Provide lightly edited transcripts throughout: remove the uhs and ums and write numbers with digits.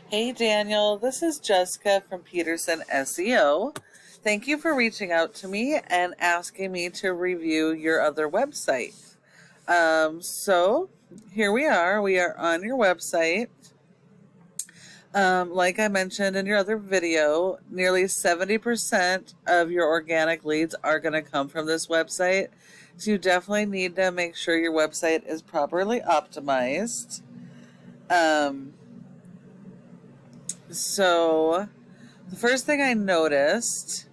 Hey Daniel, this is Jessica from Peterson SEO. Thank you for reaching out to me and asking me to review your other website. So here we are. We are on your website. Like I mentioned in your other video, nearly 70% of your organic leads are going to come from this website. So you definitely need to make sure your website is properly optimized. So the first thing I noticed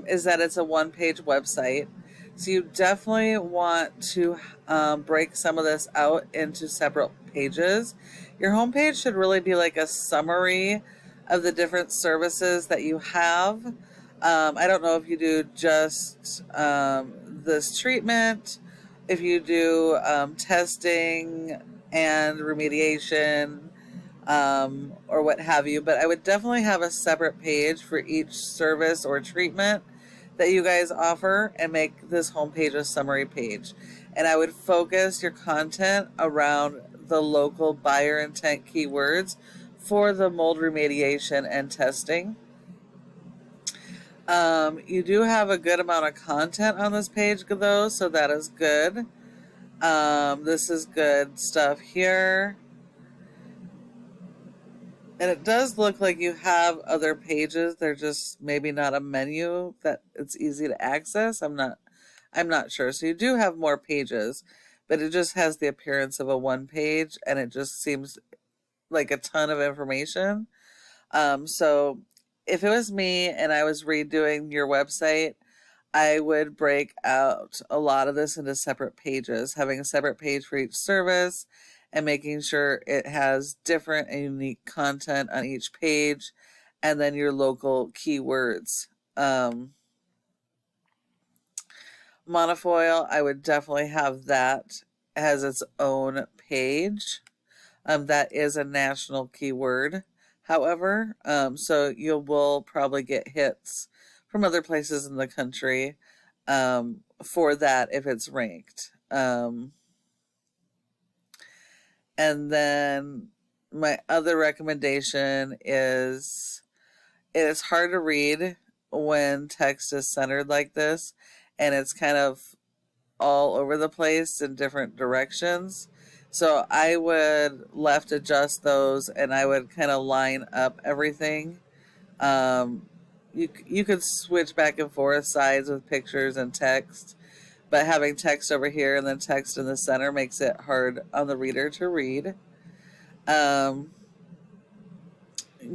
is that it's a one-page website. So you definitely want to break some of this out into separate pages. Your homepage should really be like a summary of the different services that you have. I don't know if you do just this treatment, if you do testing and remediation, or what have you, but I would definitely have a separate page for each service or treatment that you guys offer and make this homepage a summary page. And I would focus your content around the local buyer intent keywords for the mold remediation and testing. You do have a good amount of content on this page though, so that is good. This is good stuff here. And it does look like you have other pages. They're just maybe not a menu that it's easy to access. I'm not sure. So you do have more pages, but it just has the appearance of a one page and it just seems like a ton of information. So if it was me and I was redoing your website, I would break out a lot of this into separate pages, having a separate page for each service and making sure it has different and unique content on each page, and then your local keywords. Monofoil, I would definitely have that as its own page. That is a national keyword, however, so you will probably get hits from other places in the country for that if it's ranked. And then my other recommendation is it is hard to read when text is centered like this and it's kind of all over the place in different directions. So I would left adjust those and I would kind of line up everything. You could switch back and forth sides with pictures and text, but having text over here and then text in the center makes it hard on the reader to read.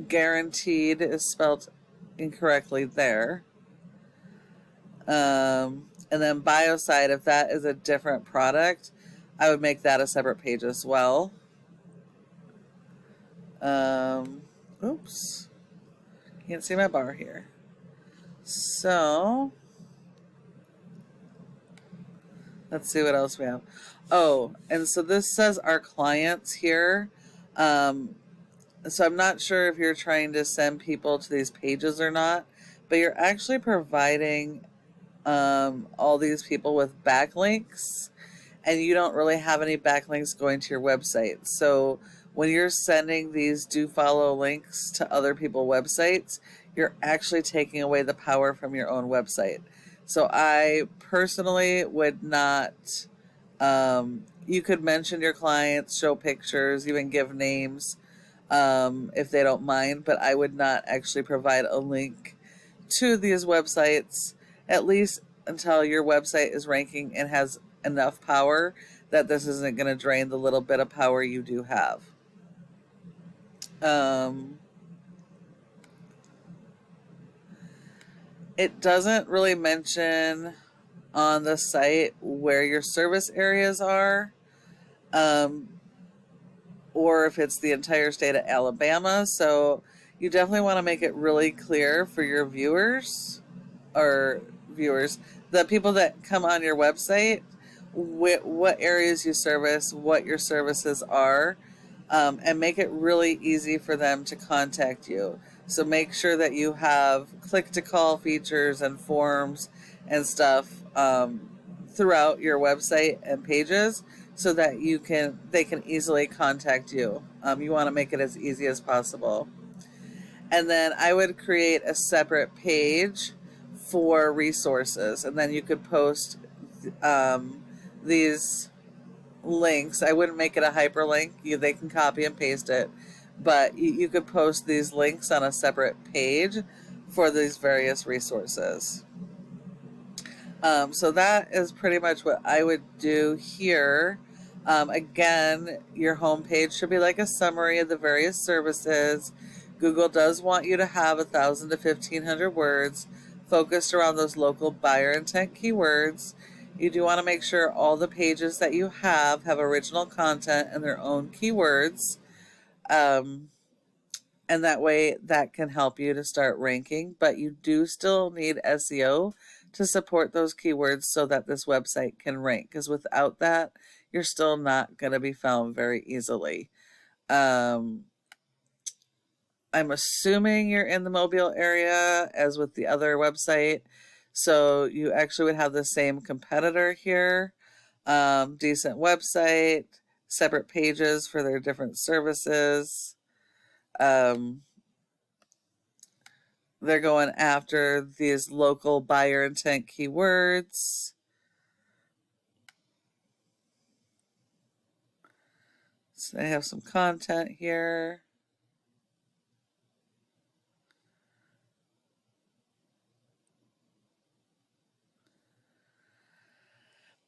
Guaranteed is spelled incorrectly there. And then biocide, if that is a different product, I would make that a separate page as well. Oops. Can't see my bar here. So let's see what else we have. Oh, and so this says our clients here. So I'm not sure if you're trying to send people to these pages or not, but you're actually providing all these people with backlinks, and you don't really have any backlinks going to your website. So when you're sending these do follow links to other people's websites, you're actually taking away the power from your own website. So I personally would not, you could mention your clients, show pictures, even give names if they don't mind, but I would not actually provide a link to these websites, at least until your website is ranking and has enough power that this isn't going to drain the little bit of power you do have. It doesn't really mention on the site where your service areas are, or if it's the entire state of Alabama. So you definitely want to make it really clear for your viewers, the people that come on your website, what areas you service, what your services are, and make it really easy for them to contact you. So make sure that you have click-to-call features and forms and stuff throughout your website and pages so that they can easily contact you. You want to make it as easy as possible. And then I would create a separate page for resources, and then you could post these links. I wouldn't make it a hyperlink. They can copy and paste it, but you could post these links on a separate page for these various resources. So that is pretty much what I would do here. Again, your homepage should be like a summary of the various services. Google does want you to have 1,000 to 1,500 words focused around those local buyer intent keywords. You do want to make sure all the pages that you have original content and their own keywords. And that way that can help you to start ranking, but you do still need SEO to support those keywords so that this website can rank, because without that, you're still not going to be found very easily. I'm assuming you're in the Mobile area as with the other website, so you actually would have the same competitor here. Decent website, separate pages for their different services. They're going after these local buyer intent keywords. So they have some content here.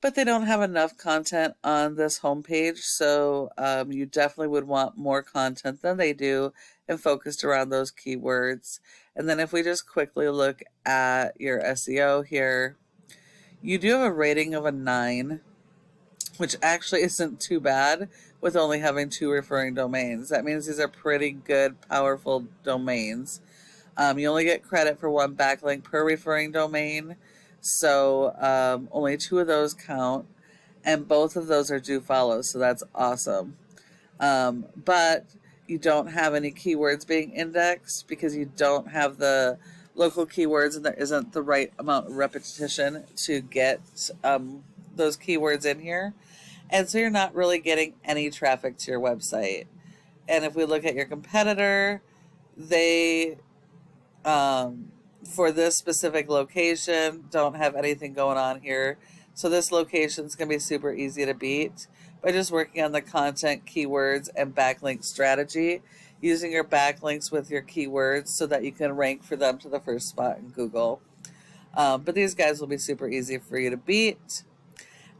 But they don't have enough content on this homepage, so you definitely would want more content than they do and focused around those keywords. And then if we just quickly look at your SEO here, you do have a rating of a 9, which actually isn't too bad with only having 2 referring domains. That means these are pretty good, powerful domains. You only get credit for 1 backlink per referring domain, so only 2 of those count, and both of those are do follows, so that's awesome. But you don't have any keywords being indexed because you don't have the local keywords, and there isn't the right amount of repetition to get those keywords in here. And so you're not really getting any traffic to your website. And if we look at your competitor, they, for this specific location, don't have anything going on here. So this location is going to be super easy to beat by just working on the content, keywords, and backlink strategy, using your backlinks with your keywords so that you can rank for them to the first spot in Google. But these guys will be super easy for you to beat.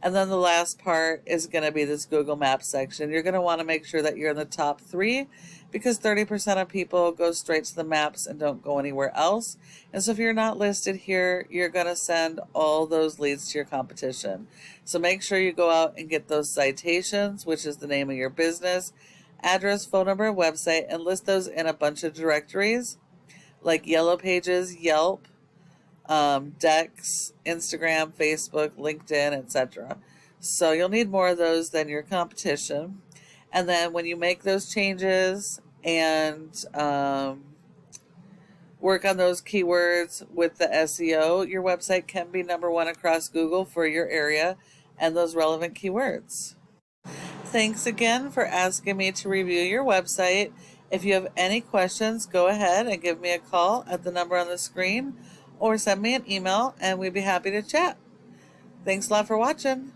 And then the last part is going to be this Google Maps section. You're going to want to make sure that you're in the top 3 because 30% of people go straight to the maps and don't go anywhere else. And so if you're not listed here, you're going to send all those leads to your competition. So make sure you go out and get those citations, which is the name of your business, address, phone number, website, and list those in a bunch of directories like Yellow Pages, Yelp, Dex, Instagram, Facebook, LinkedIn, etc. So you'll need more of those than your competition. And then when you make those changes and work on those keywords with the SEO, your website can be number 1 across Google for your area and those relevant keywords. Thanks again for asking me to review your website. If you have any questions, go ahead and give me a call at the number on the screen or send me an email and we'd be happy to chat. Thanks a lot for watching.